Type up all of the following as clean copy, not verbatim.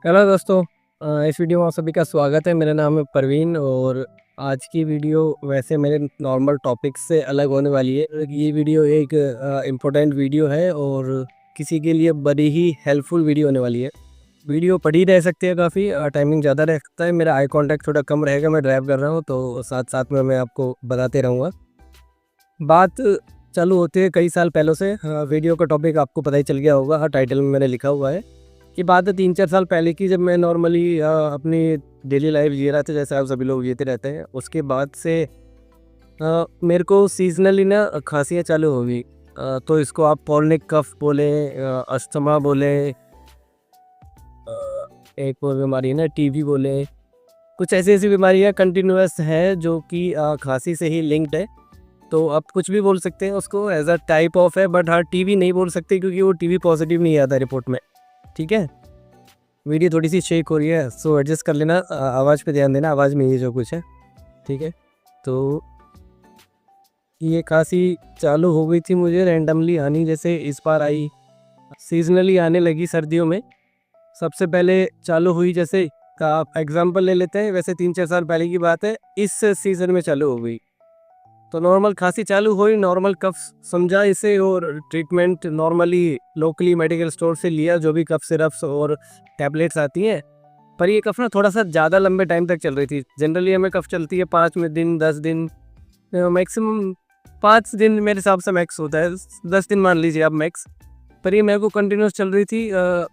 Hello दोस्तों। इस video में आप सभी का स्वागत है। मेरा नाम है परवीन और आज की वीडियो वैसे मेरे नॉर्मल टॉपिक से अलग होने वाली है। ये वीडियो एक इम्पोर्टेंट वीडियो है और किसी के लिए बड़ी ही हेल्पफुल वीडियो होने वाली है। वीडियो पढ़ी रह सकती है, काफ़ी टाइमिंग ज़्यादा रह सकता है। मेरा आई कांटेक्ट थोड़ा कम रहेगा, मैं ड्राइव कर रहा हूँ तो साथ साथ में मैं आपको बताते रहूँगा। बात चालू होती है कई साल पहले से। वीडियो का टॉपिक आपको पता ही चल गया होगा, टाइटल में मैंने लिखा हुआ है कि बात है 3-4 साल पहले की, जब मैं नॉर्मली अपनी डेली लाइफ जी रहा था जैसे आप सभी लोग जीते रहते हैं। उसके बाद से मेरे को सीजनली ना खांसियाँ चालू हो गई। तो इसको आप पॉलिक कफ बोले, अस्थमा बोले, एक और बीमारी है ना टीबी बोले। कुछ ऐसी ऐसी बीमारियाँ कंटिन्यूअस है जो कि खांसी से ही लिंक्ड है। तो आप कुछ भी बोल सकते हैं उसको, एज अ टाइप ऑफ है। बट हाँ, टीबी नहीं बोल सकते क्योंकि वो टीबी पॉजिटिव नहीं आता रिपोर्ट में। ठीक है, वीडियो थोड़ी सी शेक हो रही है सो एडजस्ट कर लेना। आवाज़ पे ध्यान देना, आवाज़ में ये जो कुछ है। ठीक है, तो ये खांसी चालू हो गई थी मुझे रैंडमली आनी, जैसे इस बार आई। सीजनली आने लगी सर्दियों में। सबसे पहले चालू हुई, जैसे का आप एग्जाम्पल ले लेते हैं, वैसे 3-4 साल पहले की बात है, इस सीज़न में चालू हो गई। तो नॉर्मल खांसी चालू हुई, नॉर्मल कफ समझा इसे, और treatment normally locally medical store से लिया, जो भी कफ सिरप्स और टैबलेट्स आती हैं। पर ये कफ ना थोड़ा सा ज़्यादा लंबे टाइम तक चल रही थी। जनरली हमें कफ चलती है 5 दिन 10 दिन, मैक्सिमम 5 दिन मेरे हिसाब से मैक्स होता है, 10 दिन मान लीजिए आप मैक्स। पर ये मेरे को कंटिन्यूस चल रही थी,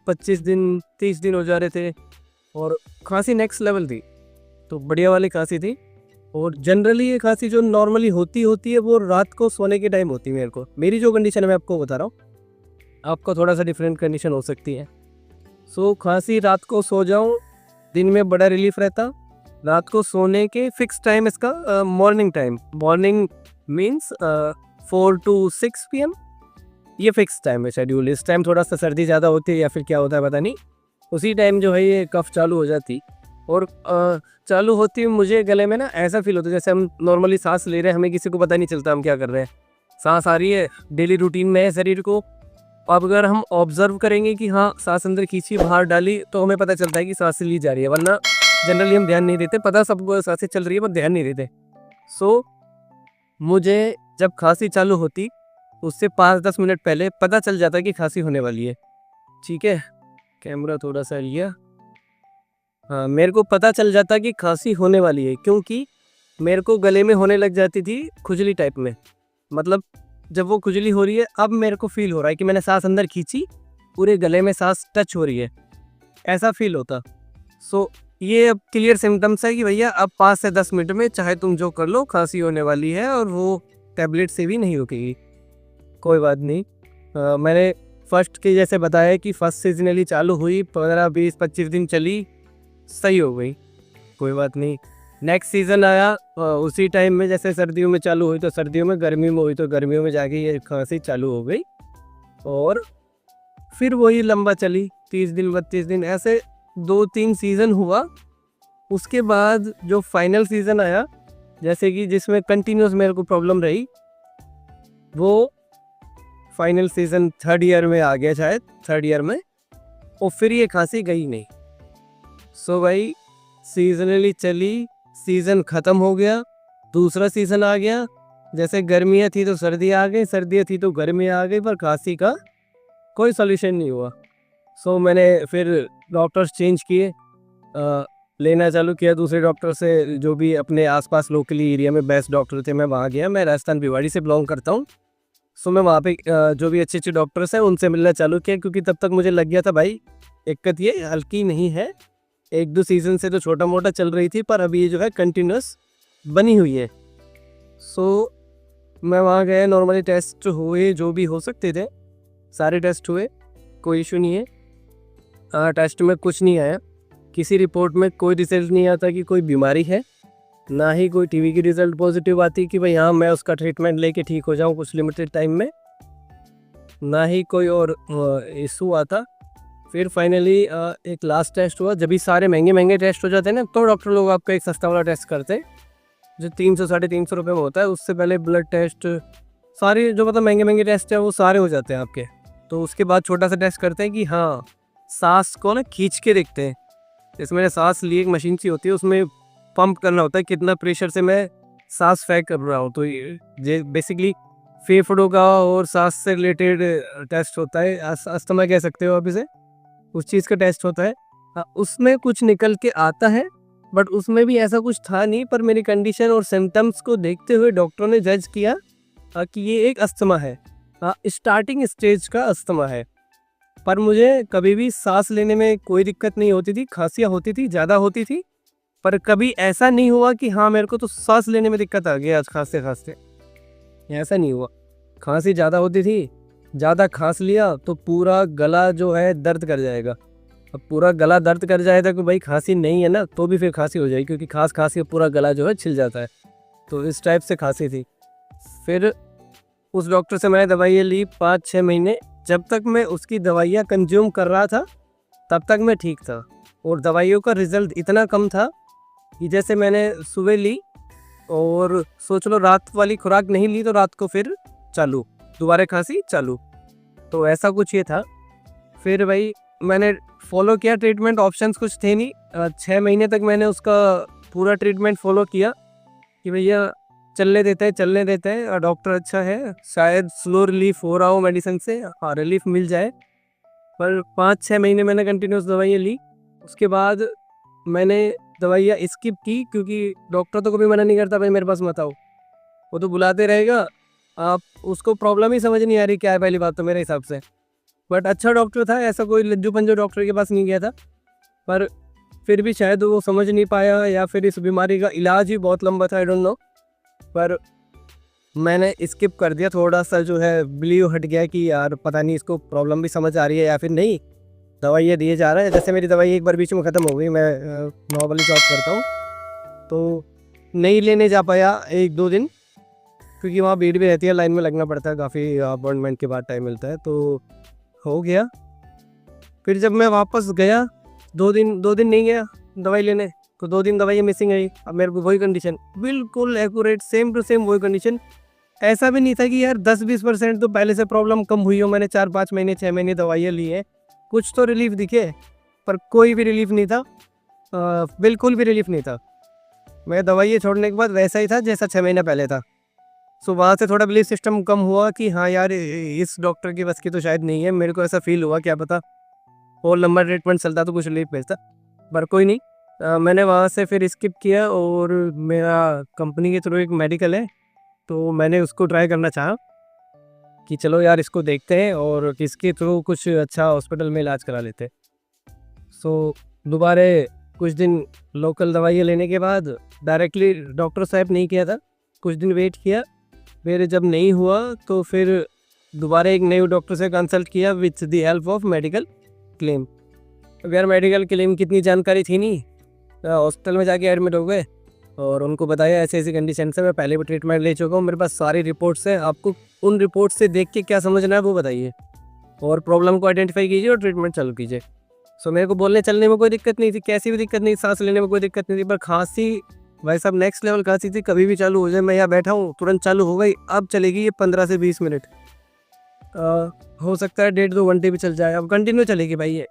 25 दिन 30 दिन हो जा रहे थे और खांसी नेक्स्ट लेवल थी। तो बढ़िया वाली खांसी थी। और जनरली ये खांसी जो नॉर्मली होती है वो रात को सोने के टाइम होती है। मेरी जो कंडीशन है मैं आपको बता रहा हूँ, आपको थोड़ा सा डिफरेंट कंडीशन हो सकती है। सो खांसी रात को सो जाऊँ, दिन में बड़ा रिलीफ रहता। रात को सोने के फिक्स टाइम इसका morning time, morning means 4 to 6 PM, ये फिक्स टाइम है शेड्यूल। इस टाइम थोड़ा सा सर्दी ज़्यादा होती है या फिर क्या होता है पता नहीं, उसी टाइम जो है ये कफ चालू हो जाती। और चालू होती है मुझे गले में ना ऐसा फील होता है जैसे हम नॉर्मली सांस ले रहे हैं, हमें किसी को पता नहीं चलता हम क्या कर रहे हैं। सांस आ रही है, डेली रूटीन में है शरीर को। अब अगर हम ऑब्जर्व करेंगे कि हाँ सांस अंदर खींची बाहर डाली, तो हमें पता चलता है कि सांस ली जा रही है। वरना जनरली हम ध्यान नहीं देते, पता सबको सांसें चल रही है पर ध्यान नहीं देते। सो मुझे जब खांसी चालू होती उससे 5-10 मिनट पहले पता चल जाता कि खांसी होने वाली है। ठीक है, कैमरा थोड़ा सा लिया। हाँ, मेरे को पता चल जाता कि खांसी होने वाली है, क्योंकि मेरे को गले में होने लग जाती थी खुजली टाइप में। मतलब जब वो खुजली हो रही है, अब मेरे को फील हो रहा है कि मैंने सांस अंदर खींची, पूरे गले में सांस टच हो रही है, ऐसा फील होता। सो ये अब क्लियर सिम्टम्स है कि भैया अब 5 से 10 मिनट में चाहे तुम जो कर लो खांसी होने वाली है, और वो टैबलेट से भी नहीं रुकेगी। कोई बात नहीं। मैंने फर्स्ट के जैसे बताया कि फर्स्ट सीजनली चालू हुई, 15-20-25 दिन चली, सही हो गई, कोई बात नहीं। नेक्स्ट सीज़न आया, उसी टाइम में जैसे सर्दियों में चालू हुई तो सर्दियों में, गर्मी में हुई तो गर्मियों में जाके ये खांसी चालू हो गई। और फिर वही लंबा चली, 30 दिन 32 दिन, ऐसे 2-3 सीज़न हुआ। उसके बाद जो फाइनल सीज़न आया, जैसे कि जिसमें कंटिन्यूस मेरे को प्रॉब्लम रही, वो फाइनल सीज़न 3rd ईयर में आ गया, शायद 3rd ईयर में। और फिर ये खांसी गई नहीं। सो भाई सीजनली चली, सीज़न ख़त्म हो गया, दूसरा सीज़न आ गया। जैसे गर्मियाँ थी तो सर्दियाँ आ गई, सर्दियाँ थी तो गर्मियाँ आ गई, पर खांसी का कोई सॉल्यूशन नहीं हुआ। सो मैंने फिर डॉक्टर्स चेंज किए, लेना चालू किया दूसरे डॉक्टर से, जो भी अपने आसपास लोकली एरिया में बेस्ट डॉक्टर थे मैं वहाँ गया। मैं राजस्थान भिवाड़ी से बिलोंग करता हूँ। सो मैं वहाँ पे जो भी अच्छे अच्छे डॉक्टर्स हैं उनसे मिलना चालू किया, क्योंकि तब तक मुझे लग गया था भाई दिक्कत ये हल्की नहीं है, 1-2 सीज़न से तो छोटा मोटा चल रही थी, पर अभी ये जो है कंटिन्यूस बनी हुई है। सो मैं वहाँ गया, नॉर्मली टेस्ट हुए जो भी हो सकते थे, सारे टेस्ट हुए, कोई इशू नहीं है। टेस्ट में कुछ नहीं आया, किसी रिपोर्ट में कोई रिजल्ट नहीं आता कि कोई बीमारी है, ना ही कोई टीबी की रिजल्ट पॉजिटिव आती कि भाई हाँ मैं उसका ट्रीटमेंट लेके ठीक हो जाऊँ कुछ लिमिटेड टाइम में, ना ही कोई और इशू आता। फिर फाइनली एक लास्ट टेस्ट हुआ। जब भी सारे महंगे महंगे टेस्ट हो जाते हैं ना, तो डॉक्टर लोग आपका एक सस्ता वाला टेस्ट करते हैं जो 300-350 रुपये में होता है। उससे पहले ब्लड टेस्ट, सारे जो मतलब महंगे महंगे टेस्ट है वो सारे हो जाते हैं आपके। तो उसके बाद छोटा सा टेस्ट करते हैं कि हाँ सांस को ना खींच के देखते हैं। जैसे मैंने सांस ली, एक मशीन सी होती है, उसमें पंप करना होता है कितना प्रेशर से मैं सांस फेंक कर रहा हूँ। तो ये बेसिकली फेफड़ों का और सांस से रिलेटेड टेस्ट होता है, अस्थमा कह सकते हो आप इसे, उस चीज़ का टेस्ट होता है। उसमें कुछ निकल के आता है, बट उसमें भी ऐसा कुछ था नहीं। पर मेरी कंडीशन और सिम्टम्स को देखते हुए डॉक्टरों ने जज किया कि ये एक अस्थमा है, स्टार्टिंग स्टेज का अस्थमा है। पर मुझे कभी भी सांस लेने में कोई दिक्कत नहीं होती थी, खांसियाँ होती थी, ज़्यादा होती थी, पर कभी ऐसा नहीं हुआ कि हाँ मेरे को तो सांस लेने में दिक्कत आ गई आज खांसते खांसते, ऐसा नहीं हुआ। खांसी ज़्यादा होती थी, ज़्यादा खांस लिया तो पूरा गला जो है दर्द कर जाएगा। अब पूरा गला दर्द कर जाएगा कि भाई खांसी नहीं है ना, तो भी फिर खांसी हो जाएगी, क्योंकि खांस के पूरा गला जो है छिल जाता है। तो इस टाइप से खांसी थी। फिर उस डॉक्टर से मैंने दवाइयाँ ली 5-6 महीने। जब तक मैं उसकी दवाइयाँ कंज्यूम कर रहा था तब तक मैं ठीक था, और दवाइयों का रिज़ल्ट इतना कम था कि जैसे मैंने सुबह ली और सोच लो रात वाली खुराक नहीं ली तो रात को फिर चालू, दोबारा खांसी चालू। तो ऐसा कुछ ये था। फिर भाई मैंने फॉलो किया ट्रीटमेंट, ऑप्शंस कुछ थे नहीं। 6 महीने तक मैंने उसका पूरा ट्रीटमेंट फॉलो किया कि भैया चलने देते हैं, और डॉक्टर अच्छा है, शायद स्लो रिलीफ हो रहा हो मेडिसिन से, हाँ रिलीफ मिल जाए। पर 5-6 महीने मैंने कंटिन्यूस दवाइयाँ ली। उसके बाद मैंने दवाइयाँ स्किप की, क्योंकि डॉक्टर तो कभी मना नहीं करता भाई मेरे पास मत आओ, वो तो बुलाते रहेगा, आप उसको प्रॉब्लम ही समझ नहीं आ रही क्या है, पहली बात तो मेरे हिसाब से। बट अच्छा डॉक्टर था, ऐसा कोई लज्जू पंजो डॉक्टर के पास नहीं गया था। पर फिर भी शायद वो समझ नहीं पाया, या फिर इस बीमारी का इलाज ही बहुत लंबा था, आई डोंट नो। पर मैंने स्किप कर दिया, थोड़ा सा जो है बिलीव हट गया कि यार पता नहीं इसको प्रॉब्लम भी समझ आ रही है या फिर नहीं, दवाइयाँ दिए जा रहा है। जैसे मेरी दवाई एक बार बीच में ख़त्म हो गई, मैं नॉर्मली जॉब करता हूँ, तो नहीं लेने जा पाया 1-2 दिन, क्योंकि वहाँ भीड़ भी रहती है, लाइन में लगना पड़ता है काफ़ी, अपॉइंटमेंट के बाद टाइम मिलता है, तो हो गया। फिर जब मैं वापस गया 2 दिन नहीं गया दवाई लेने, तो 2 दिन दवाई मिसिंग आई। अब मेरे को वही कंडीशन, बिल्कुल एक्यूरेट सेम टू सेम वही कंडीशन। ऐसा भी नहीं था कि यार 10-20% तो पहले से प्रॉब्लम कम हुई हो, मैंने 4-5 महीने 6 महीने दवाइयाँ ली हैं, कुछ तो रिलीफ दिखे, पर कोई भी रिलीफ नहीं था, बिल्कुल भी रिलीफ नहीं था। मैं दवाइयाँ छोड़ने के बाद वैसा ही था जैसा 6 महीने पहले था। सो वहाँ से थोड़ा बिलीफ सिस्टम कम हुआ कि हाँ यार इस डॉक्टर की बस की तो शायद नहीं है। मेरे को ऐसा फील हुआ, क्या पता और लंबा ट्रीटमेंट चलता तो कुछ रिलीफ मिलता, पर कोई नहीं। मैंने वहाँ से फिर स्किप किया, और मेरा कंपनी के थ्रू एक मेडिकल है, तो मैंने उसको ट्राई करना चाहा कि चलो यार इसको देखते हैं और इसके थ्रू कुछ अच्छा हॉस्पिटल में इलाज करा लेते हैं। सो दोबारा कुछ दिन लोकल दवाइयाँ लेने के बाद डायरेक्टली डॉक्टर साहब नहीं किया था, कुछ दिन वेट किया, फिर जब नहीं हुआ तो फिर दोबारा एक नए डॉक्टर से कंसल्ट किया with the help of medical claim. अब यार मेडिकल क्लेम की इतनी जानकारी थी नहीं, हॉस्पिटल में जाके एडमिट हो गए और उनको बताया ऐसी ऐसी कंडीशन से मैं पहले भी ट्रीटमेंट ले चुका हूँ, मेरे पास सारी रिपोर्ट्स हैं, आपको उन रिपोर्ट से देख के क्या समझना है वो बताइए, और प्रॉब्लम को आइडेंटिफाई कीजिए और ट्रीटमेंट चालू कीजिए। सो मेरे को बोलने चलने में कोई दिक्कत नहीं थी, कैसी भी दिक्कत नहीं, सांस लेने में कोई दिक्कत नहीं थी, पर खांसी भाई साहब नेक्स्ट लेवल खांसी थी, कभी भी चालू हो जाए, मैं यहाँ बैठा हूँ तुरंत चालू हो गई, अब चलेगी ये 15 से 20 मिनट, हो सकता है 1.5-2 घंटे भी चल जाए, अब कंटिन्यू चलेगी भाई ये।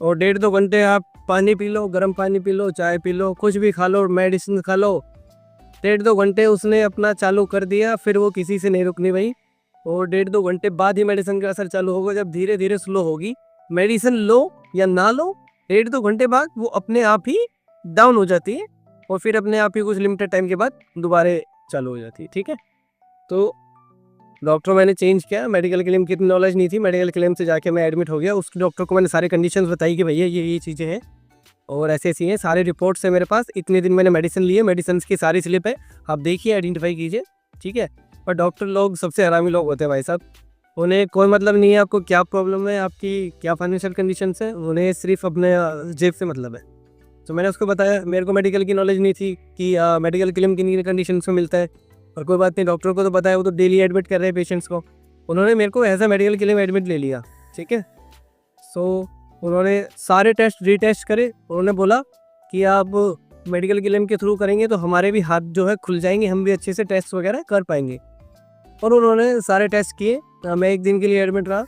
और 1.5-2 घंटे आप पानी पी लो, गर्म पानी पी लो, चाय पी लो, कुछ भी खा लो, मेडिसिन खा लो, 1.5-2 घंटे उसने अपना चालू कर दिया, फिर वो किसी से नहीं रुकनी भाई। और 1.5-2 घंटे बाद ही मेडिसिन का असर चालू होगा, जब धीरे धीरे स्लो होगी, मेडिसिन लो या ना लो 1.5-2 घंटे बाद वो अपने आप ही डाउन हो जाती है, और फिर अपने आप ही कुछ लिमिटेड टाइम के बाद दोबारा चालू हो जाती है। ठीक है, तो डॉक्टर मैंने चेंज किया, मेडिकल क्लेम की इतनी नॉलेज नहीं थी, मेडिकल क्लेम से जाके मैं एडमिट हो गया, उस डॉक्टर को मैंने सारी कंडीशंस बताई कि भैया ये चीज़ें हैं और ऐसी ऐसी हैं, सारे रिपोर्ट्स है मेरे पास, इतने दिन मैंने मेडिसिन लिए, मेडिसिन की सारी स्लिप है, आप देखिए आइडेंटिफाई कीजिए। ठीक है, पर डॉक्टर लोग सबसे हरामी लोग होते हैं भाई साहब, उन्हें कोई मतलब नहीं है आपको क्या प्रॉब्लम है, आपकी क्या फाइनेंशियल कंडीशन है, उन्हें सिर्फ अपने जेब से मतलब है। तो मैंने उसको बताया मेरे को मेडिकल की नॉलेज नहीं थी कि मेडिकल क्लेम किन कंडीशन में मिलता है, और कोई बात नहीं, डॉक्टर को तो बताया, वो तो डेली एडमिट कर रहे हैं पेशेंट्स को, उन्होंने मेरे को as a medical claim admit ले लिया। ठीक है, सो उन्होंने सारे टेस्ट रीटेस्ट करे, उन्होंने बोला कि आप मेडिकल क्लेम के थ्रू करेंगे तो हमारे भी हाथ जो है खुल जाएंगे, हम भी अच्छे से टेस्ट वगैरह कर पाएंगे, और उन्होंने सारे टेस्ट किए। मैं एक दिन के लिए एडमिट रहा,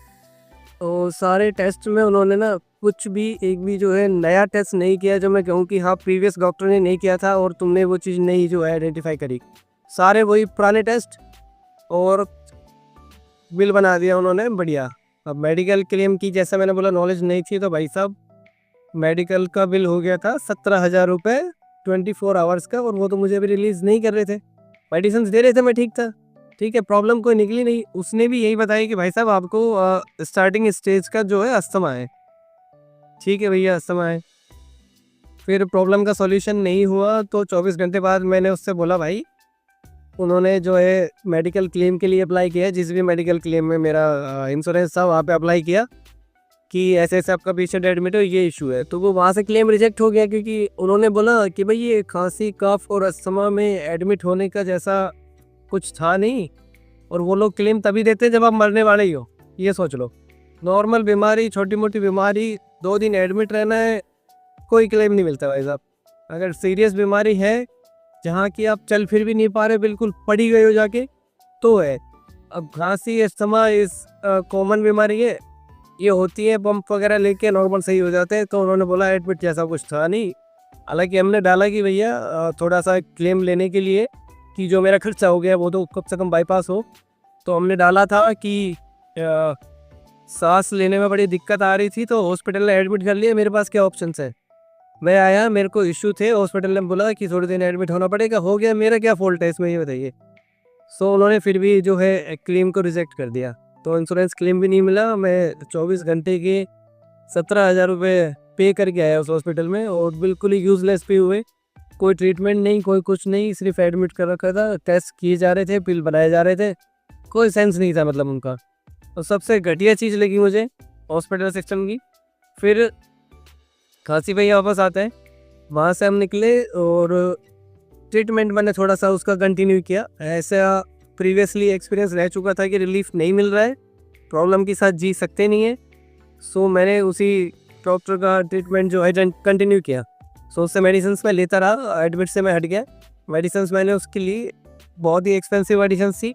और सारे टेस्ट में उन्होंने ना कुछ भी एक भी जो है नया टेस्ट नहीं किया जो मैं कहूँ कि हाँ प्रीवियस डॉक्टर ने नहीं किया था और तुमने वो चीज़ नहीं जो है आइडेंटिफाई करी। सारे वही पुराने टेस्ट और बिल बना दिया उन्होंने बढ़िया। अब मेडिकल क्लेम की जैसा मैंने बोला नॉलेज नहीं थी, तो भाई साहब मेडिकल का बिल हो गया था 17,000 रुपये 24 आवर्स का, और वो तो मुझे अभी रिलीज़ नहीं कर रहे थे। मेडिसिन दे रहे थे, मैं ठीक था, ठीक है, प्रॉब्लम कोई निकली नहीं। उसने भी यही बताया कि भाई साहब आपको स्टार्टिंग स्टेज का जो है अस्थमा है। ठीक है भैया, अस्थमा है। फिर प्रॉब्लम का सॉल्यूशन नहीं हुआ तो 24 घंटे बाद मैंने उससे बोला भाई, उन्होंने जो है मेडिकल क्लेम के लिए अप्लाई किया, जिस भी मेडिकल क्लेम में मेरा इंश्योरेंस था वहाँ पे अप्लाई किया कि ऐसे ऐसे आपका पेशेंट एडमिट हो, ये इशू है। तो वो वहाँ से क्लेम रिजेक्ट हो गया क्योंकि उन्होंने बोला कि भाई ये खांसी कफ और अस्थमा में एडमिट होने का जैसा कुछ था नहीं, और वो लोग क्लेम तभी देते हैं जब आप मरने वाले ही हो। ये सोच लो, नॉर्मल बीमारी, छोटी मोटी बीमारी, 2 दिन एडमिट रहना है, कोई क्लेम नहीं मिलता भाई साहब। अगर सीरियस बीमारी है जहाँ की आप चल फिर भी नहीं पा रहे, बिल्कुल पड़ी गए हो जाके, तो है। अब खांसी अस्थमा इस कॉमन बीमारी है, ये होती है, पंप वगैरह लेके नॉर्मल सही हो जाते हैं। तो उन्होंने बोला एडमिट जैसा कुछ था नहीं। हालांकि हमने डाला कि भैया थोड़ा सा क्लेम लेने के लिए कि जो मेरा खर्चा हो गया वो तो कम से कम बाईपास हो, तो हमने डाला था कि सांस लेने में बड़ी दिक्कत आ रही थी, तो हॉस्पिटल ने एडमिट कर लिया। मेरे पास क्या ऑप्शन है, मैं आया, मेरे को इशू थे, हॉस्पिटल ने बोला कि थोड़े दिन एडमिट होना पड़ेगा, हो गया, मेरा क्या फॉल्ट है इसमें, ये बताइए। सो उन्होंने फिर भी जो है क्लेम को रिजेक्ट कर दिया, तो इंश्योरेंस क्लेम भी नहीं मिला। मैं 24 घंटे के 17,000 रुपये पे करके आया उस हॉस्पिटल में, और बिल्कुल ही यूज़लेस पे हुए। कोई ट्रीटमेंट नहीं, कोई कुछ नहीं, सिर्फ एडमिट कर रखा था, टेस्ट किए जा रहे थे, बिल बनाए जा रहे थे, कोई सेंस नहीं था मतलब उनका। तो सबसे घटिया चीज़ लगी मुझे हॉस्पिटल सिस्टम की। फिर खांसी भैया वापस आते हैं, वहाँ से हम निकले और ट्रीटमेंट मैंने थोड़ा सा उसका कंटिन्यू किया। ऐसा प्रीवियसली एक्सपीरियंस रह चुका था कि रिलीफ नहीं मिल रहा है, प्रॉब्लम के साथ जी सकते नहीं है। सो मैंने उसी डॉक्टर का ट्रीटमेंट जो है कंटिन्यू किया। सो उससे मेडिसिन मैं लेता रहा, एडमिट से मैं हट गया। मेडिसिन मैंने उसके लिए बहुत ही एक्सपेंसिव मेडिसिन थी,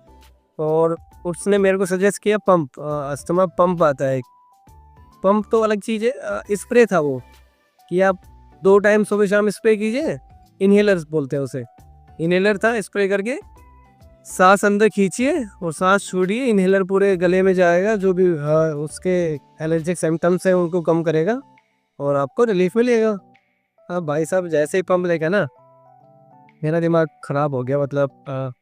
और उसने मेरे को सजेस्ट किया पंप, अस्थमा पंप आता है। पंप तो अलग चीज़ है, स्प्रे था वो कि आप 2 टाइम सुबह शाम स्प्रे कीजिए, इन्हेलर्स बोलते हैं उसे। इन्हेलर था, स्प्रे करके सांस अंदर खींचिए और सांस छोड़िए, इन्हेलर पूरे गले में जाएगा, जो भी उसके एलर्जिक सिम्टम्स हैं उनको कम करेगा और आपको रिलीफ मिलेगा। अब भाई साहब जैसे ही पंप देखा ना, मेरा दिमाग ख़राब हो गया। मतलब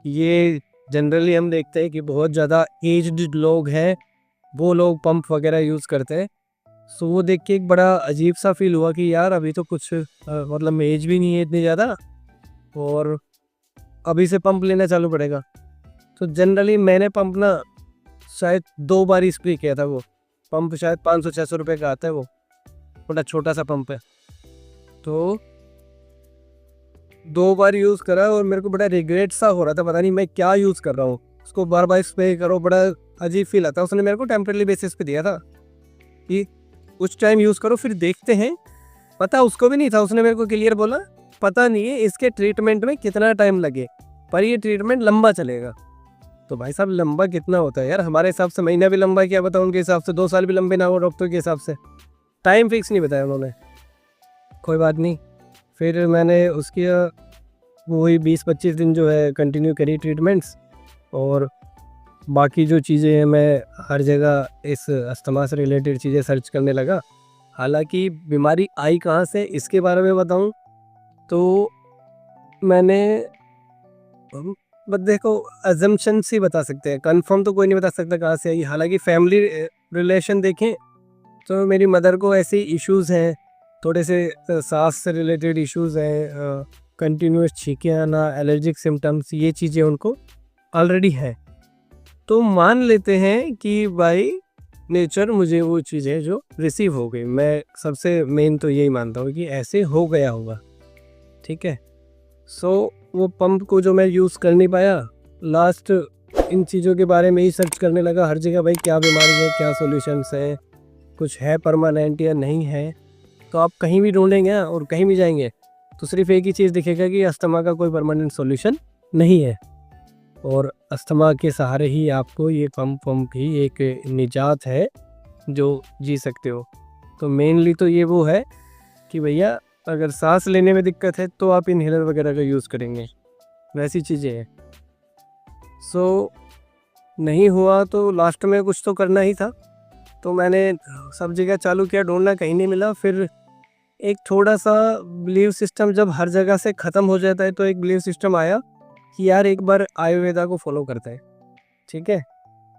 ये जनरली हम देखते हैं कि बहुत ज़्यादा एज्ड लोग हैं, वो लोग पंप वगैरह यूज़ करते हैं। सो वो देख के एक बड़ा अजीब सा फील हुआ कि यार अभी तो कुछ मतलब एज भी नहीं है इतनी ज़्यादा, और अभी से पंप लेना चालू पड़ेगा। तो जनरली मैंने पंप ना शायद 2 बार स्प्रे किया था। वो पंप शायद 500-600 रुपये का आता है, वो बड़ा छोटा सा पंप है। तो 2 बार यूज़ करा और मेरे को बड़ा रिग्रेट सा हो रहा था, पता नहीं मैं क्या यूज़ कर रहा हूँ। उसको बार बार स्प्रे करो, बड़ा अजीब फील आता है। उसने मेरे को टेम्परेरी बेसिस पे दिया था कि कुछ टाइम यूज़ करो फिर देखते हैं। पता उसको भी नहीं था, उसने मेरे को क्लियर बोला पता नहीं है इसके ट्रीटमेंट में कितना टाइम लगे, पर ये ट्रीटमेंट लंबा चलेगा। तो भाई साहब लंबा कितना होता है यार, हमारे हिसाब से महीना भी लंबा है, क्या बताऊँ उनके हिसाब से 2 साल भी लंबे ना हो डॉक्टर के हिसाब से। टाइम फिक्स नहीं बताया उन्होंने। कोई बात नहीं, फिर मैंने उसकी वही 20-25 दिन जो है कंटिन्यू करी ट्रीटमेंट्स, और बाकी जो चीज़ें हैं मैं हर जगह इस अस्थमा से रिलेटेड चीज़ें सर्च करने लगा। हालांकि बीमारी आई कहाँ से इसके बारे में बताऊँ तो मैंने बस देखो अजम्पशन से बता सकते हैं, कंफर्म तो कोई नहीं बता सकता कहाँ से आई। हालांकि फैमिली रिलेशन देखें तो मेरी मदर को ऐसे इश्यूज़ हैं, थोड़े से सांस से रिलेटेड इश्यूज़ हैं, कंटिन्यूस छींके आना, एलर्जिक सिम्टम्स, ये चीज़ें उनको ऑलरेडी है। तो मान लेते हैं कि बाई नेचर मुझे वो चीज़ें जो रिसीव हो गई, मैं सबसे मेन तो यही मानता हूँ कि ऐसे हो गया होगा, ठीक है। सो वो पंप को जो मैं यूज़ कर नहीं पाया, लास्ट इन चीज़ों के बारे में ही सर्च करने लगा हर जगह, भाई क्या बीमारी है, क्या सॉल्यूशंस है, कुछ है परमानेंट या नहीं है। तो आप कहीं भी ढूंढेंगे और कहीं भी जाएंगे तो सिर्फ एक ही चीज़ दिखेगा कि अस्थमा का कोई परमानेंट सॉल्यूशन नहीं है, और अस्थमा के सहारे ही आपको ये पंप की एक निजात है जो जी सकते हो। तो मेनली तो ये वो है कि भैया अगर सांस लेने में दिक्कत है तो आप इन्हेलर वगैरह का यूज़ करेंगे, वैसी चीज़ें हैं। सो नहीं हुआ तो लास्ट में कुछ तो करना ही था, तो मैंने सब जगह चालू किया ढूंढना, कहीं नहीं मिला। फिर एक थोड़ा सा बिलीव सिस्टम जब हर जगह से ख़त्म हो जाता है तो एक बिलीव सिस्टम आया कि यार एक बार आयुर्वेदा को फॉलो करते हैं। ठीक है,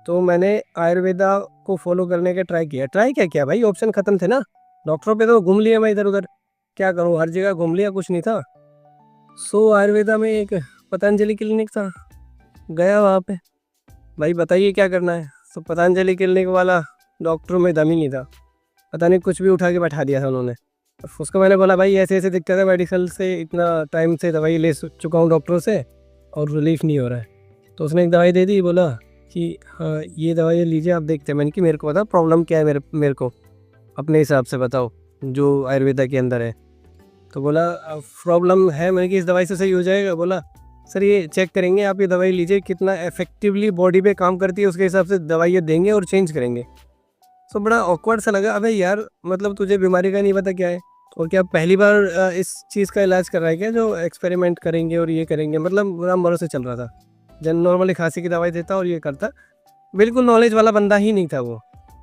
तो मैंने आयुर्वेदा को फॉलो करने का ट्राई क्या भाई, ऑप्शन ख़त्म थे ना। डॉक्टरों पे तो घूम लिया मैं इधर उधर, क्या करूँ, हर जगह घूम लिया, कुछ नहीं था। सो आयुर्वेदा में एक पतंजलि क्लिनिक था, गया वहाँ पे, भाई बताइए क्या करना है। तो पतंजलि क्लिनिक वाला डॉक्टर में दम ही नहीं था, पता नहीं कुछ भी उठा के बैठा दिया था उन्होंने। उसको मैंने बोला भाई ऐसे ऐसे दिक्कत है, मेडिकल से इतना टाइम से दवाई ले चुका हूँ डॉक्टरों से और रिलीफ नहीं हो रहा है। तो उसने एक दवाई दे दी, बोला कि हाँ ये दवाई लीजिए आप देखते हैं। मैंने कि मेरे को पता प्रॉब्लम क्या है, मेरे को अपने हिसाब से बताओ जो आयुर्वेदा के अंदर है। तो बोला प्रॉब्लम है, मैंने कि इस दवाई से सही हो जाएगा। बोला सर ये चेक करेंगे, आप ये दवाई लीजिए, कितना इफेक्टिवली बॉडी पे काम करती है उसके हिसाब से दवाई देंगे और चेंज करेंगे। सो बड़ा ऑकवर्ड सा लगा, अबे यार मतलब तुझे बीमारी का नहीं पता क्या है, और क्या पहली बार इस चीज़ का इलाज कर रहा है क्या, जो एक्सपेरिमेंट करेंगे और ये करेंगे। मतलब बुरा भरोसे चल रहा था, जन नॉर्मली खांसी की दवाई देता और ये करता। बिल्कुल नॉलेज वाला बंदा ही नहीं था वो,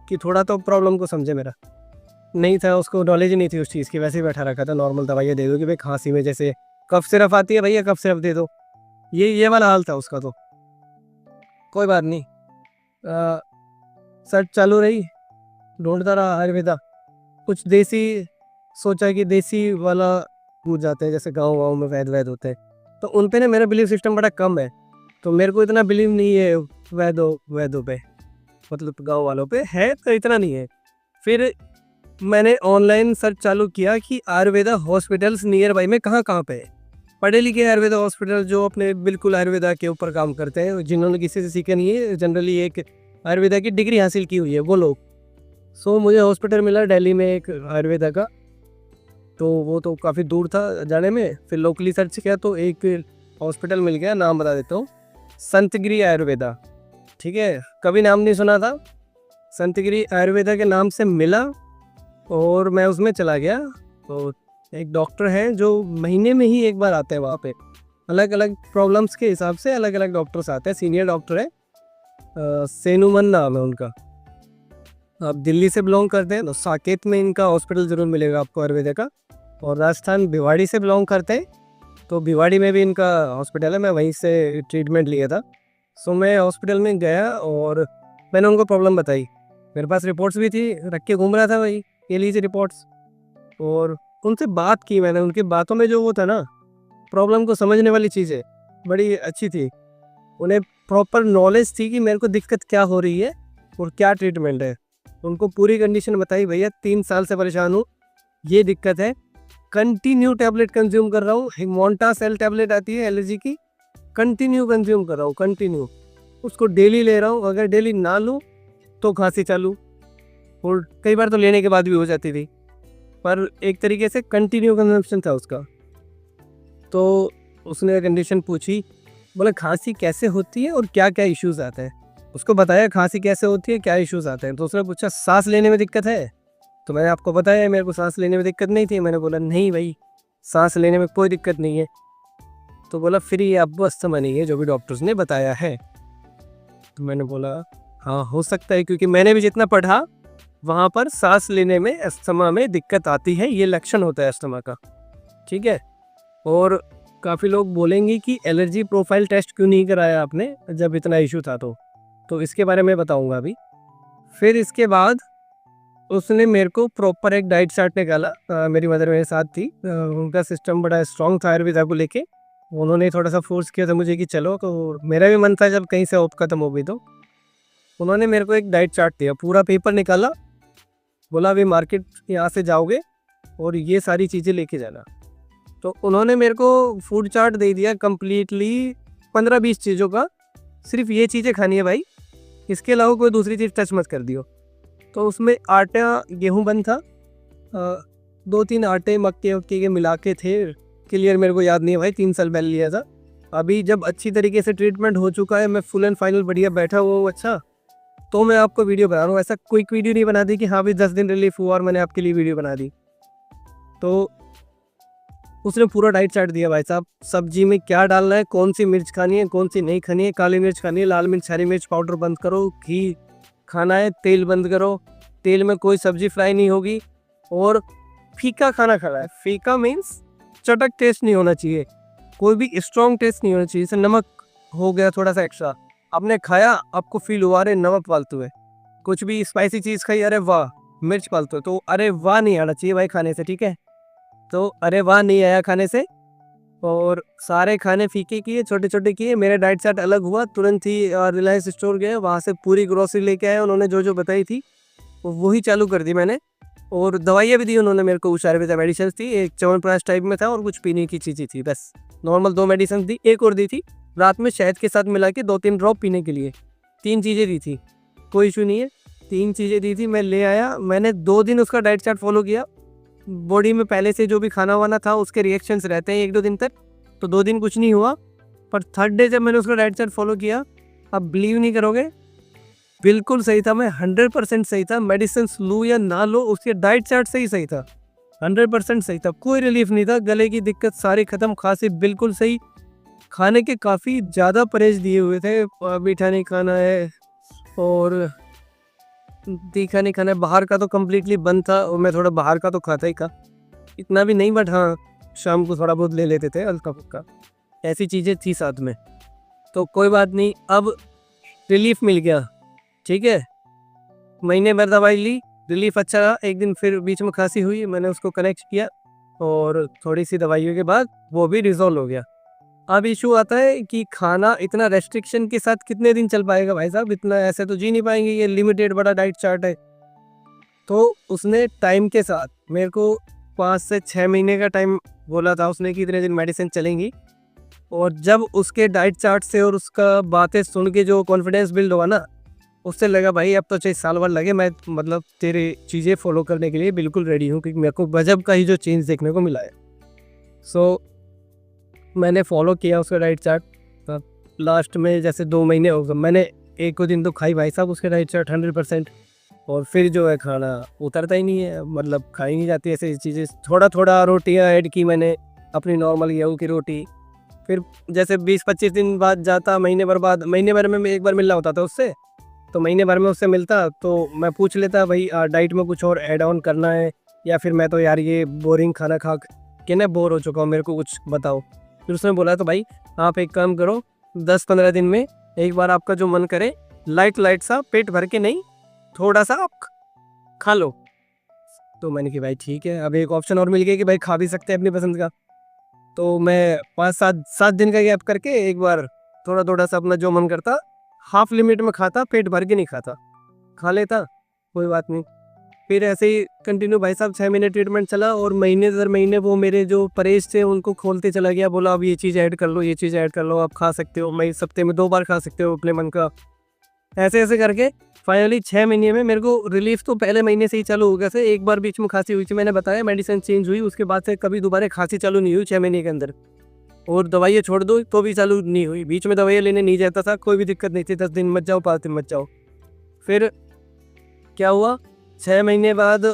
कि थोड़ा तो प्रॉब्लम को समझे। मेरा नहीं था, उसको नॉलेज ही नहीं थी उस चीज़ की, वैसे ही बैठा रखा था। नॉर्मल दवाइयाँ दे दो कि भाई खांसी में जैसे कफ सिरप आती है, भैया कफ सिरप दे दो, ये वाला हाल था उसका। तो कोई बात नहीं, सर्च चालू रही, ढूंढता रहा आयुर्वेदा। कुछ देसी सोचा कि देसी वाला पूछ जाते हैं, जैसे गांव में वैद होते हैं, तो उन पे ना मेरा बिलीव सिस्टम बड़ा कम है। तो मेरे को इतना बिलीव नहीं है वैदों पे, मतलब गांव वालों पे है तो इतना नहीं है। फिर मैंने ऑनलाइन सर्च चालू किया कि आयुर्वेदा हॉस्पिटल्स नियर बाई में कहाँ पे है। पढ़े लिखे आयुर्वेदा हॉस्पिटल जो अपने बिल्कुल आयुर्वेदा के ऊपर काम करते हैं, जिन्होंने किसी से सीखा नहीं है, जनरली एक आयुर्वेदा की डिग्री हासिल की हुई है वो लोग। सो मुझे हॉस्पिटल मिला दिल्ली में एक आयुर्वेदा का, तो वो तो काफ़ी दूर था जाने में। फिर लोकली सर्च किया तो एक हॉस्पिटल मिल गया, नाम बता देता हूँ, संतगिरी आयुर्वेदा। ठीक है, कभी नाम नहीं सुना था, संतगिरी आयुर्वेदा के नाम से मिला और मैं उसमें चला गया। तो एक डॉक्टर हैं जो महीने में ही एक बार आते हैं वहाँ पे, अलग अलग प्रॉब्लम्स के हिसाब से अलग अलग डॉक्टर्स आते हैं। सीनियर डॉक्टर है, सेनुमन नाम है उनका। आप दिल्ली से बिलोंग करते हैं तो साकेत में इनका हॉस्पिटल ज़रूर मिलेगा आपको आयुर्वेदा का, और राजस्थान भिवाड़ी से बिलोंग करते हैं तो भिवाड़ी में भी इनका हॉस्पिटल है, मैं वहीं से ट्रीटमेंट लिया था। सो मैं हॉस्पिटल में गया और मैंने उनको प्रॉब्लम बताई, मेरे पास रिपोर्ट्स भी थी, रख के घूम रहा था भाई, ये लीजिए रिपोर्ट्स। और उनसे बात की मैंने, उनकी बातों में जो वो था ना, प्रॉब्लम को समझने वाली चीज़ें बड़ी अच्छी थी। उन्हें प्रॉपर नॉलेज थी कि मेरे को दिक्कत क्या हो रही है और क्या ट्रीटमेंट है। उनको पूरी कंडीशन बताई, भैया 3 साल से परेशान हूँ, ये दिक्कत है, कंटिन्यू टैबलेट कंज्यूम कर रहा हूँ, हिमोंटा सेल टैबलेट आती है एलर्जी की, कंटिन्यू कंज्यूम कर रहा हूँ, कंटिन्यू उसको डेली ले रहा हूँ। अगर डेली ना लूँ तो खांसी चालू, और कई बार तो लेने के बाद भी हो जाती थी, पर एक तरीके से कंटिन्यू कंजम्पशन था उसका। तो उसने कंडीशन पूछी, बोले खांसी कैसे होती है और क्या क्या इश्यूज़ आते हैं। उसको बताया खांसी कैसे होती है, क्या इश्यूज़ आते हैं। तो उसने पूछा सांस लेने में दिक्कत है, तो मैंने आपको बताया मेरे को सांस लेने में दिक्कत नहीं थी। मैंने बोला नहीं भाई, सांस लेने में कोई दिक्कत नहीं है। तो बोला फिर ये आपको अस्थमा नहीं है जो भी डॉक्टर्स ने बताया है। तो मैंने बोला हाँ हो सकता है, क्योंकि मैंने भी जितना पढ़ा वहाँ पर सांस लेने में अस्थमा में दिक्कत आती है, ये लक्षण होता है अस्थमा का। ठीक है, और काफ़ी लोग बोलेंगे कि एलर्जी प्रोफाइल टेस्ट क्यों नहीं कराया आपने जब इतना इशू था। तो इसके बारे में बताऊंगा अभी। फिर इसके बाद उसने मेरे को प्रॉपर एक डाइट चार्ट निकाला। मेरी मदर मेरे साथ थी, उनका सिस्टम बड़ा स्ट्रॉन्ग था आयुर्वेदा को लेके, उन्होंने थोड़ा सा फोर्स किया था मुझे कि चलो। तो मेरा भी मन था जब कहीं से ऑफ खत्म हो गई, तो उन्होंने मेरे को एक डाइट चार्ट दिया, पूरा पेपर निकाला, बोला अभी मार्केट यहाँ से जाओगे और ये सारी चीज़ें लेके जाना। तो उन्होंने मेरे को फूड चार्ट दे दिया कम्प्लीटली 15-20 चीज़ों का, सिर्फ ये चीज़ें खानी है भाई, इसके अलावा कोई दूसरी चीज़ टच मत कर दियो। तो उसमें आटा गेहूं बंद था, 2-3 आटे मक्के के मिला के थे, क्लियर मेरे को याद नहीं है भाई, 3 साल पहले लिया था। अभी जब अच्छी तरीके से ट्रीटमेंट हो चुका है, मैं फुल एंड फाइनल बढ़िया बैठा हुआ हूँ अच्छा, तो मैं आपको वीडियो बना रहा हूँ। ऐसा क्विक वीडियो नहीं बना दी कि हाँ भी 10 दिन रिलीफ हुआ और मैंने आपके लिए वीडियो बना दी। तो उसने पूरा डाइट चार्ट दिया भाई साहब, सब्जी में क्या डालना है, कौन सी मिर्च खानी है, कौन सी नहीं खानी है, काली मिर्च खानी है, लाल मिर्च, हरी मिर्च पाउडर बंद करो, घी खाना है, तेल बंद करो, तेल में कोई सब्जी फ्राई नहीं होगी, और फीका खाना खाना है। फीका मीन्स चटक टेस्ट नहीं होना चाहिए, कोई भी स्ट्रॉन्ग टेस्ट नहीं होना चाहिए। जैसे नमक हो गया थोड़ा सा एक्स्ट्रा, आपने खाया आपको फील हुआ अरे नमक फालतू है, कुछ भी स्पाइसी चीज़ खाई अरे वाह मिर्च फालतू है, तो अरे वाह नहीं आना चाहिए भाई खाने से, ठीक है। तो अरे वाह नहीं आया खाने से, और सारे खाने फीके किए, छोटे छोटे किए। मेरा डाइट चार्ट अलग हुआ, तुरंत ही रिलायंस स्टोर गए, वहाँ से पूरी ग्रोसरी लेके आए, उन्होंने जो जो बताई थी वही चालू कर दी मैंने। और दवाइयाँ भी दी उन्होंने मेरे को, कुछ आयुर्वेदा मेडिसिन थी, एक च्यवनप्राश टाइप में था और कुछ पीने की चीज़ें थी, बस नॉर्मल 2 मेडिसिन दी। एक और दी थी रात में शहद के साथ मिला के 2-3 ड्रॉप पीने के लिए, 3 चीज़ें दी थी, कोई इशू नहीं है। 3 चीज़ें दी थी, मैं ले आया, मैंने 2 दिन उसका डाइट चार्ट फॉलो किया। बॉडी में पहले से जो भी खाना वाना था उसके रिएक्शंस रहते हैं 1-2 दिन तक, तो 2 दिन कुछ नहीं हुआ, पर थर्ड डे जब मैंने उसका डाइट चार्ट फॉलो किया, आप बिलीव नहीं करोगे, बिल्कुल सही था मैं, 100% सही था। मेडिसिन लूँ या ना लो उसके डाइट चार्ट से ही सही था, 100% सही था, कोई रिलीफ नहीं था, गले की दिक्कत सारी खत्म, खांसी बिल्कुल सही, खाने के काफ़ी ज़्यादा परहेज दिए हुए थे, मीठा नहीं खाना है और तीखा नहीं खाना है, बाहर का तो कम्प्लीटली बंद था, और मैं थोड़ा बाहर का तो खाता ही था, इतना भी नहीं, बट हाँ शाम को थोड़ा बहुत ले लेते थे हल्का फुल्का, ऐसी चीज़ें थी साथ में। तो कोई बात नहीं, अब रिलीफ मिल गया, ठीक है। महीने भर दवाई ली, रिलीफ अच्छा रहा। एक दिन फिर बीच में खांसी हुई, मैंने उसको कनेक्ट किया और थोड़ी सी दवाइयों के बाद वो भी रिजॉल्व हो गया। अब इशू आता है कि खाना इतना रेस्ट्रिक्शन के साथ कितने दिन चल पाएगा भाई साहब, इतना ऐसे तो जी नहीं पाएंगे, ये लिमिटेड बड़ा डाइट चार्ट है। तो उसने टाइम के साथ मेरे को 5 से 6 महीने का टाइम बोला था उसने कि इतने दिन मेडिसिन चलेंगी, और जब उसके डाइट चार्ट से और उसका बातें सुन के जो कॉन्फिडेंस बिल्ड हुआ ना, उससे लगा भाई अब तो चाहे साल भर लगे, मैं मतलब तेरे चीज़ें फॉलो करने के लिए बिल्कुल रेडी हूँ, क्योंकि मेरे को गजब का ही जो चेंज देखने को मिला है। सो मैंने फॉलो किया उसका डाइट चार्ट, लास्ट में जैसे 2 महीने हो गए, मैंने एक को दिन तो खाई भाई साहब उसके डाइट चार्ट 100%, और फिर जो है खाना उतरता ही नहीं है, मतलब खाई नहीं जाती ऐसी चीज़ें। थोड़ा थोड़ा रोटियाँ ऐड की मैंने, अपनी नॉर्मल गेहूँ की रोटी, फिर जैसे 20-25 दिन बाद जाता, महीने भर बाद, महीने भर में मैं एक बार मिलना होता था उससे, तो महीने भर में उससे मिलता तो मैं पूछ लेता भाई डाइट में कुछ और ऐड ऑन करना है, या फिर मैं तो यार ये बोरिंग खाना खा के ना बोर हो चुका हूँ, मेरे को कुछ बताओ। फिर उसने बोला तो भाई आप एक काम करो, 10-15 दिन में एक बार आपका जो मन करे लाइट सा, पेट भर के नहीं, थोड़ा सा आप खा लो। तो मैंने कि भाई ठीक है, अब एक ऑप्शन और मिल गया कि भाई खा भी सकते हैं अपनी पसंद का। तो मैं 5-7 दिन का गैप करके एक बार थोड़ा थोड़ा सा अपना जो मन करता हाफ लिमिट में खाता, पेट भर के नहीं खाता, खा लेता, कोई बात नहीं। फिर ऐसे ही कंटिन्यू भाई साहब 6 महीने ट्रीटमेंट चला, और महीने दर महीने वो मेरे जो परहेज थे उनको खोलते चला गया, बोला अब ये चीज़ ऐड कर लो, ये चीज़ ऐड कर लो, आप खा सकते हो, मैं हफ्ते में 2 बार खा सकते हो अपने मन का। ऐसे ऐसे करके फाइनली 6 महीने में मेरे को रिलीफ तो पहले महीने से ही चालू हो गया था। एक बार बीच में खांसी हुई थी, मैंने बताया, मेडिसिन चेंज हुई, उसके बाद से कभी दोबारा खांसी चालू नहीं हुई 6 महीने के अंदर, और दवाइयाँ छोड़ दो तो भी चालू नहीं हुई। बीच में दवाइयाँ लेने नहीं जाता था, कोई भी दिक्कत नहीं थी, 10 दिन मत जाओ, 5 दिन मत जाओ। फिर क्या हुआ, 6 महीने बाद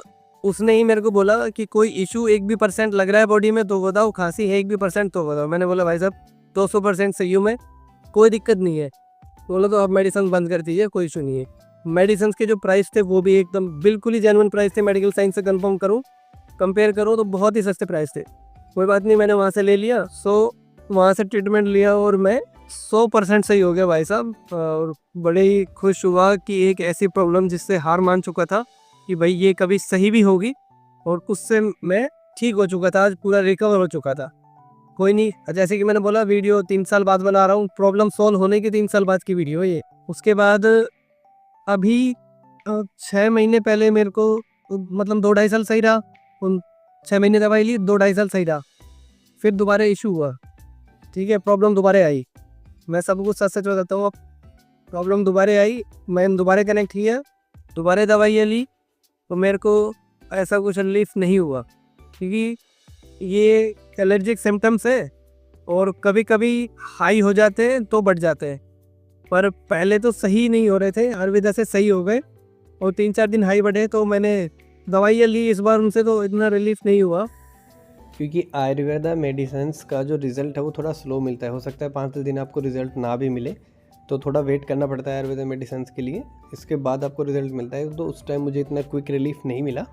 उसने ही मेरे को बोला कि कोई इशू 1% लग रहा है बॉडी में तो बताओ, खांसी है 1% तो बताओ। मैंने बोला भाई साहब 200% सही हूँ मैं, कोई दिक्कत नहीं है। बोला तो आप मेडिसिन बंद कर दीजिए, कोई इशू नहीं है। मेडिसिन के जो प्राइस थे वो भी एकदम बिल्कुल ही जेन्युइन प्राइस थे, मेडिकल साइंस से कंपेयर करूँ तो बहुत ही सस्ते प्राइस थे। कोई बात नहीं, मैंने वहाँ से ले लिया, वहाँ से ट्रीटमेंट लिया और मैं 100% सही हो गया भाई साहब। और बड़े ही खुश हुआ कि एक ऐसी प्रॉब्लम जिससे हार मान चुका था कि भाई ये कभी सही भी होगी, और उससे मैं ठीक हो चुका था, आज पूरा रिकवर हो चुका था। कोई नहीं, जैसे कि मैंने बोला वीडियो 3 साल बाद बना रहा हूँ, प्रॉब्लम सॉल्व होने के 3 साल बाद की वीडियो ये। उसके बाद अभी 6 महीने पहले मेरे को मतलब 2-2.5 साल सही रहा, उन 6 महीने दवाई ली, 2-2.5 साल सही रहा, फिर दोबारा इशू हुआ, ठीक है, प्रॉब्लम दोबारा आई। मैं सब कुछ सच सच बताता हूँ, अब प्रॉब्लम दोबारा आई, मैंने दोबारा कनेक्ट किया, दोबारा दवाइयाँ ली, तो मेरे को ऐसा कुछ रिलीफ नहीं हुआ, क्योंकि ये एलर्जिक सिम्टम्स है और कभी कभी हाई हो जाते हैं तो बढ़ जाते हैं। पर पहले तो सही नहीं हो रहे थे, आयुर्वेदा से सही हो गए और 3-4 दिन हाई बढ़े तो मैंने दवाइयाँ ली इस बार, उनसे तो इतना रिलीफ नहीं हुआ। क्योंकि आयुर्वेदा मेडिसिन्स का जो रिज़ल्ट है वो थोड़ा स्लो मिलता है, हो सकता है 5-10 दिन आपको रिज़ल्ट ना भी मिले, तो थोड़ा वेट करना पड़ता है आयुर्वेदा मेडिसिन्स के लिए, इसके बाद आपको रिज़ल्ट मिलता है। तो उस टाइम मुझे इतना क्विक रिलीफ नहीं मिला।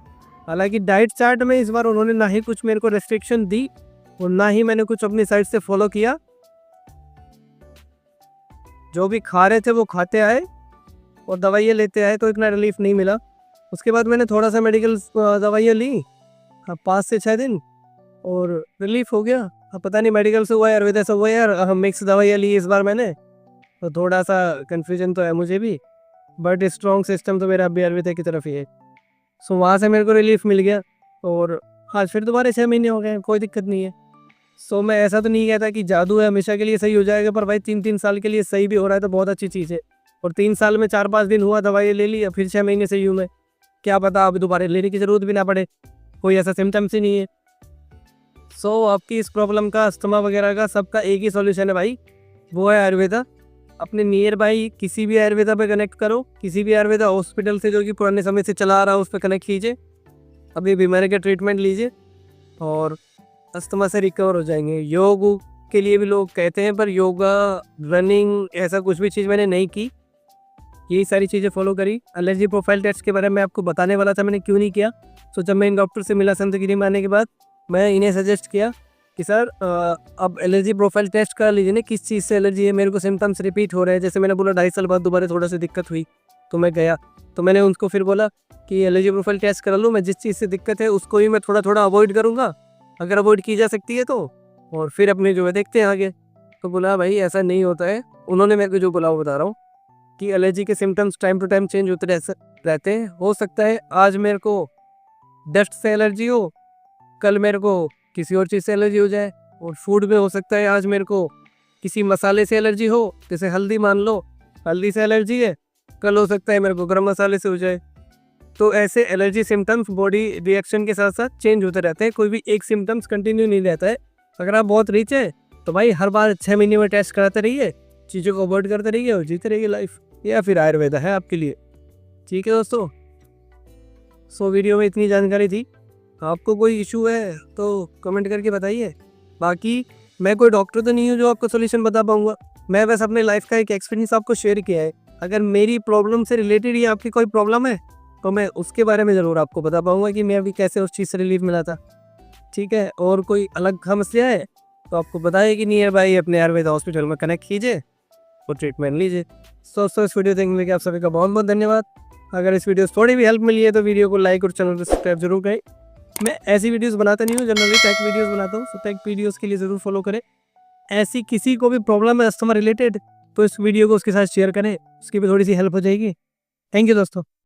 हालांकि डाइट चार्ट में इस बार उन्होंने ना ही कुछ मेरे को रेस्ट्रिक्शन दी और ना ही मैंने कुछ अपनी साइड से फॉलो किया, जो भी खा रहे थे वो खाते आए और दवाइयाँ लेते आए, तो इतना रिलीफ नहीं मिला। उसके बाद मैंने थोड़ा सा मेडिकल दवाइयाँ ली 5 से 6 दिन और रिलीफ हो गया। अब पता नहीं मेडिकल से हुआ है आयुर्वेदा से हुआ है यार, हम मिक्स दवाइयाँ ली इस बार मैंने, तो थोड़ा सा कन्फ्यूजन तो है मुझे भी, बट स्ट्रॉन्ग सिस्टम तो मेरा अभी आयुर्वेदा की तरफ ही है। सो वहाँ से मेरे को रिलीफ मिल गया और आज फिर दोबारा 6 महीने हो गए, कोई दिक्कत नहीं है। सो मैं ऐसा तो नहीं कहता कि जादू है हमेशा के लिए सही हो जाएगा, पर भाई 3-3 साल के लिए सही भी हो रहा है तो बहुत अच्छी चीज़ है। और 3 साल में 4-5 दिन हुआ दवाई ले ली, फिर 6 महीने सही हूँ मैं, क्या पता अब दोबारा लेने की ज़रूरत भी ना पड़े, कोई ऐसा सिम्टम्स ही नहीं है। सो आपकी इस प्रॉब्लम का, अस्थमा वगैरह का, सबका एक ही सॉल्यूशन है भाई, वो है आयुर्वेदा। अपने नियर बाई किसी भी आयुर्वेदा पे कनेक्ट करो, किसी भी आयुर्वेदा हॉस्पिटल से जो कि पुराने समय से चला आ रहा है उस पर कनेक्ट कीजिए, अभी बीमारी का ट्रीटमेंट लीजिए और अस्थमा से रिकवर हो जाएंगे। योग के लिए भी लोग कहते हैं, पर योगा, रनिंग, ऐसा कुछ भी चीज़ मैंने नहीं की, यही सारी चीज़ें फॉलो करी। एलर्जी प्रोफाइल टेस्ट के बारे में आपको बताने वाला था, मैंने क्यों नहीं किया। तो जब मैं इन डॉक्टर से मिला संतगिरी में आने के बाद, मैं इन्हें सजेस्ट किया कि सर अब एलर्जी प्रोफाइल टेस्ट कर लीजिए ना, किस चीज़ से एलर्जी है, मेरे को सिम्टम्स रिपीट हो रहे हैं। जैसे मैंने बोला 2.5 साल बाद दोबारा थोड़ा सी दिक्कत हुई तो मैं गया, तो मैंने उनको फिर बोला कि एलर्जी प्रोफाइल टेस्ट करा लूँ, मैं जिस चीज़ से दिक्कत है उसको ही मैं थोड़ा थोड़ा अवॉइड करूँगा, अगर अवॉइड की जा सकती है तो, और फिर अपने जो है देखते हैं आगे। तो बोला भाई ऐसा नहीं होता है, उन्होंने मेरे को जो बोला वो बता रहा हूँ कि एलर्जी के symptoms time to time change होते रहते हैं। हो सकता है आज मेरे को डस्ट से एलर्जी हो, कल मेरे को किसी और चीज़ से एलर्जी हो जाए, और फूड में हो सकता है आज मेरे को किसी मसाले से एलर्जी हो, जैसे हल्दी मान लो, हल्दी से एलर्जी है, कल हो सकता है मेरे को गरम मसाले से हो जाए। तो ऐसे एलर्जी सिम्टम्स बॉडी रिएक्शन के साथ साथ चेंज होते रहते हैं, कोई भी एक सिम्टम्स कंटिन्यू नहीं रहता है। अगर आप बहुत रिच है तो भाई हर बार 6 महीने में टेस्ट कराते रहिए, चीज़ों को अवॉइड करते रहिए और जीते रहिए लाइफ, या फिर आयुर्वेदा है आपके लिए। ठीक है दोस्तों, सो वीडियो में इतनी जानकारी थी। आपको कोई इशू है तो कमेंट करके बताइए। बाकी मैं कोई डॉक्टर तो नहीं हूँ जो आपको सोल्यूशन बता पाऊँगा, मैं बस अपने लाइफ का एक एक्सपीरियंस आपको शेयर किया है। अगर मेरी प्रॉब्लम से रिलेटेड ही आपकी कोई प्रॉब्लम है तो मैं उसके बारे में ज़रूर आपको बता पाऊँगा कि मैं अभी कैसे उस चीज़ से रिलीफ मिला था। ठीक है, और कोई अलग समस्या है तो आपको बताइए कि नियर बाई अपने आयुर्वेदा हॉस्पिटल में कनेक्ट कीजिए और ट्रीटमेंट लीजिए। सो इस वीडियो देखने के लिए आप सभी का बहुत बहुत धन्यवाद। अगर इस वीडियो से थोड़ी भी हेल्प मिली है तो वीडियो को लाइक और चैनल को सब्सक्राइब जरूर करें। मैं ऐसी वीडियोस बनाता नहीं हूँ, जनरली टेक वीडियोस बनाता हूँ, सो टेक वीडियोस के लिए ज़रूर फॉलो करें। ऐसी किसी को भी प्रॉब्लम है अस्थमा रिलेटेड तो इस वीडियो को उसके साथ शेयर करें, उसकी भी थोड़ी सी हेल्प हो जाएगी। थैंक यू दोस्तों।